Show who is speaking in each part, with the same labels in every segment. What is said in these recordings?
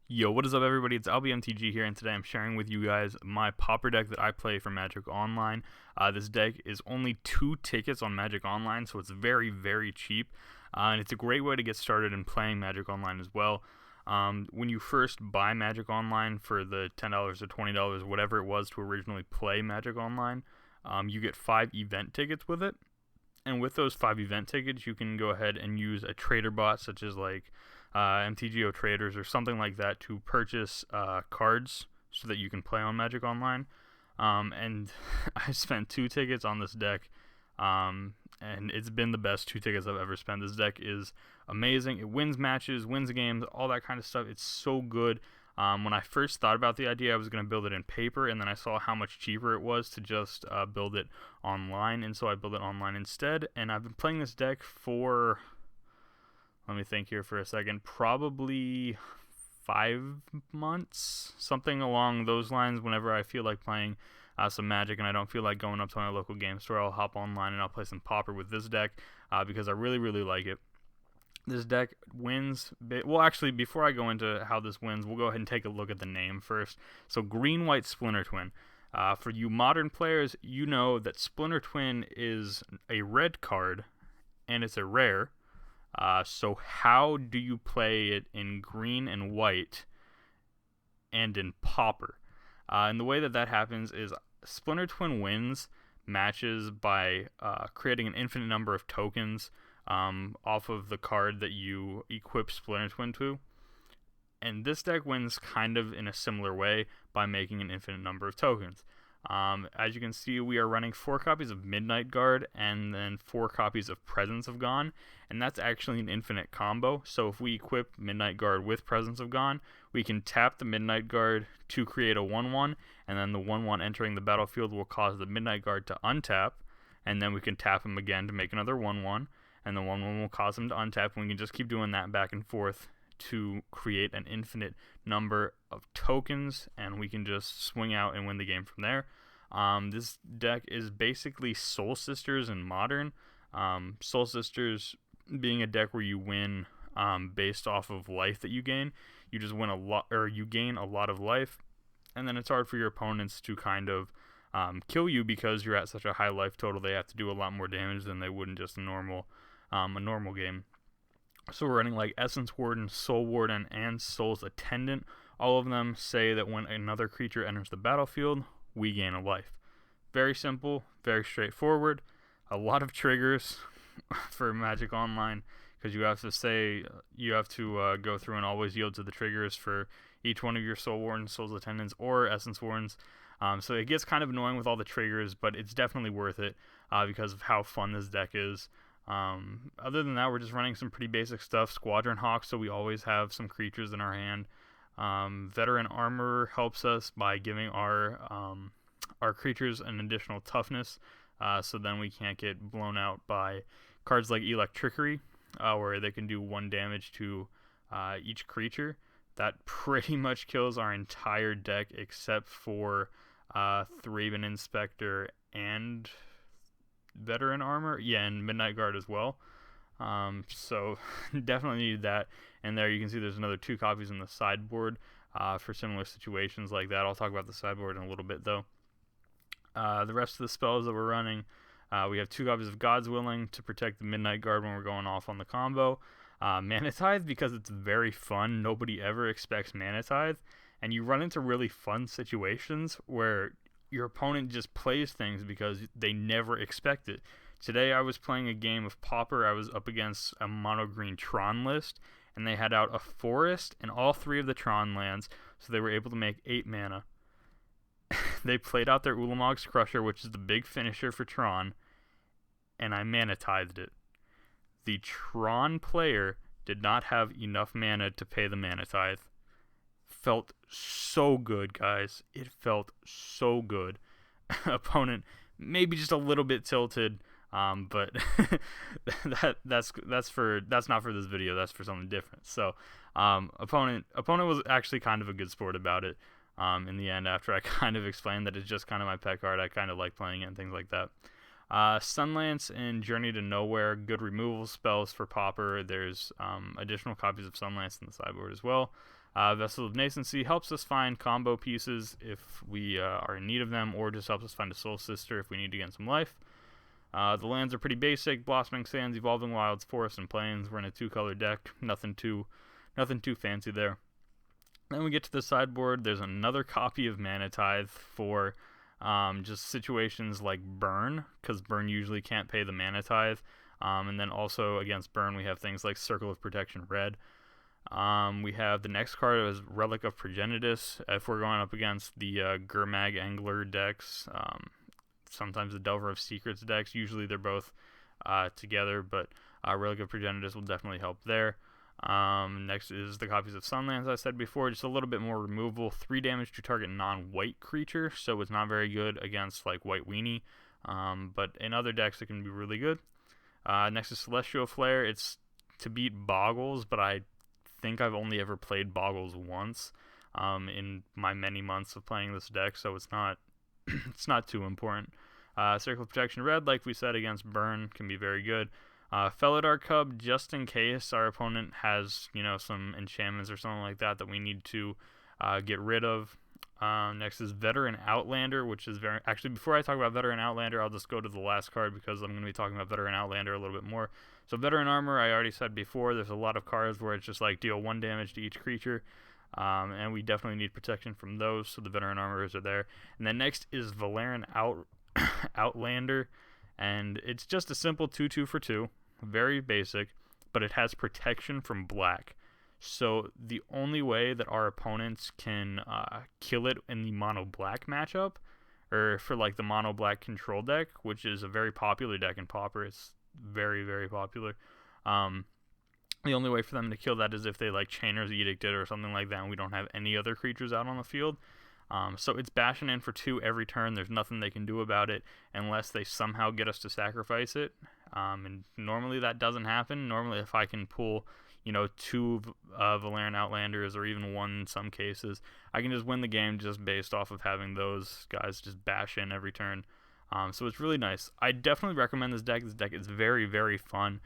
Speaker 1: Yo, what is up, everybody? It's AlbyMTG here, and today I'm sharing with you guys my Pauper deck that I play for Magic Online. This deck is only 2 tickets on Magic Online, so it's very, very cheap, and it's a great way to get started in playing Magic Online as well. When you first buy Magic Online for the $10 or $20, whatever it was to originally play Magic Online, you get 5 event tickets with it. And with those 5 event tickets, you can go ahead and use a trader bot such as like MTGO Traders or something like that to purchase cards so that you can play on Magic Online. And I spent 2 tickets on this deck, and it's been the best 2 tickets I've ever spent. This deck is amazing. It wins matches, wins games, all that kind of stuff. It's so good. When I first thought about the idea, I was going to build it in paper, and then I saw how much cheaper it was to just build it online, and so I built it online instead. And I've been playing this deck for, let me think here for a second, probably 5 months, something along those lines. Whenever I feel like playing some Magic and I don't feel like going up to my local game store, I'll hop online and I'll play some Pauper with this deck because I really, really like it. This deck wins. Well, actually, before I go into how this wins, we'll go ahead and take a look at the name first. So, Green-White Splinter Twin. For you modern players, you know that Splinter Twin is a red card, and it's a rare. So, how do you play it in green and white and in Pauper? And the way that happens is Splinter Twin wins matches by creating an infinite number of tokens off of the card that you equip Splinter Twin to. And this deck wins kind of in a similar way by making an infinite number of tokens. As you can see, we are running 4 copies of Midnight Guard and then 4 copies of Presence of Gone, and that's actually an infinite combo. So if we equip Midnight Guard with Presence of Gone, we can tap the Midnight Guard to create a 1/1, and then the 1/1 entering the battlefield will cause the Midnight Guard to untap, and then we can tap him again to make another 1/1, and the 1/1 will cause him to untap, and we can just keep doing that back and forth to create an infinite number of tokens, and we can just swing out and win the game from there. This deck is basically Soul Sisters in Modern. Soul Sisters being a deck where you win based off of life that you gain. You just win a lot, or you gain a lot of life, and then it's hard for your opponents to kind of kill you because you're at such a high life total. They have to do a lot more damage than they would in just a normal game. So we're running like Essence Warden, Soul Warden, and Soul's Attendant. All of them say that when another creature enters the battlefield, we gain a life. Very simple, very straightforward. A lot of triggers for Magic Online because you have to go through and always yield to the triggers for each one of your Soul Wardens, Soul's Attendants, or Essence Wardens. So it gets kind of annoying with all the triggers, but it's definitely worth it because of how fun this deck is. Other than that, we're just running some pretty basic stuff. Squadron Hawk, so we always have some creatures in our hand. Veteran Armor helps us by giving our creatures an additional toughness, so then we can't get blown out by cards like Electrickery, where they can do 1 damage to each creature. That pretty much kills our entire deck except for Thraben Inspector and Veteran Armor, and Midnight Guard as well. So definitely need that. And there you can see there's another 2 copies in the sideboard for similar situations like that. I'll talk about the sideboard in a little bit though. The rest of the spells that we're running, we have 2 copies of God's Willing to protect the Midnight Guard when we're going off on the combo. Mana Tithe, because it's very fun. Nobody ever expects Mana Tithe, and you run into really fun situations where your opponent just plays things because they never expect it. Today I was playing a game of Pauper. I was up against a mono-green Tron list, and they had out a forest and all 3 of the Tron lands, so they were able to make 8 mana. They played out their Ulamog's Crusher, which is the big finisher for Tron, and I Mana Tithed it. The Tron player did not have enough mana to pay the Mana Tithe. Felt so good, guys. It felt so good. Opponent maybe just a little bit tilted, but that's not for this video. That's for something different. So opponent was actually kind of a good sport about it. In the end, after I kind of explained that it's just kind of my pet card, I kind of like playing it and things like that. Sunlance and Journey to Nowhere, good removal spells for Pauper. There's additional copies of Sunlance in the sideboard as well. Vessel of Nascency helps us find combo pieces if we are in need of them, or just helps us find a Soul Sister if we need to gain some life. The lands are pretty basic: Blossoming Sands, Evolving Wilds, Forests, and Plains. We're in a 2-color deck, nothing too fancy there. Then we get to the sideboard. There's another copy of Mana Tithe for just situations like Burn, because Burn usually can't pay the Mana Tithe. And then also against Burn, we have things like Circle of Protection Red. We have the next card as Relic of Progenitus. If we're going up against the Gurmag Angler decks, sometimes the Delver of Secrets decks, usually they're both together, but Relic of Progenitus will definitely help there. Next is the copies of Sunlands I said before, just a little bit more removal. 3 damage to target non-white creature, so it's not very good against like White Weenie, but in other decks it can be really good. Next is Celestial Flare. It's to beat Boggles, but I think I've only ever played Boggles once in my many months of playing this deck, so it's not it's not too important. Circle of Protection Red, like we said, against Burn can be very good. Felidar Cub, just in case our opponent has, some enchantments or something like that we need to get rid of. Next is Veteran Outlander, which is very... Actually, before I talk about Veteran Outlander, I'll just go to the last card because I'm going to be talking about Veteran Outlander a little bit more. So Veteran Armor, I already said before, there's a lot of cards where it's just like deal 1 damage to each creature. And we definitely need protection from those, so the Veteran Armorers are there. And then next is Valeran Outlander, and it's just a simple 2/2 for 2, very basic, but it has protection from black. So the only way that our opponents can kill it in the mono black matchup, or for like the mono black control deck, which is a very popular deck in Pauper, it's very, very popular. The only way for them to kill that is if they like Chainer's Edict it or something like that, and we don't have any other creatures out on the field. So it's bashing in for 2 every turn. There's nothing they can do about it unless they somehow get us to sacrifice it. And normally that doesn't happen. Normally if I can pull, 2 Valeran Outlanders, or even 1 in some cases, I can just win the game just based off of having those guys just bash in every turn. So it's really nice. I definitely recommend this deck. This deck is very, very fun.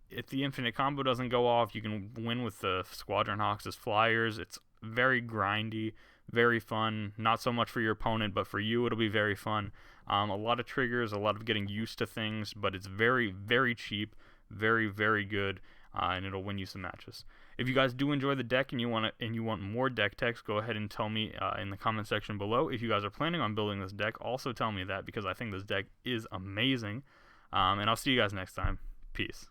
Speaker 1: If the infinite combo doesn't go off, you can win with the Squadron Hawks as flyers. It's very grindy, very fun. Not so much for your opponent, but for you it'll be very fun. A lot of triggers, a lot of getting used to things, but it's very, very cheap, very, very good, and it'll win you some matches. If you guys do enjoy the deck and you want more deck text, go ahead and tell me in the comment section below. If you guys are planning on building this deck, also tell me that, because I think this deck is amazing. And I'll see you guys next time. Peace.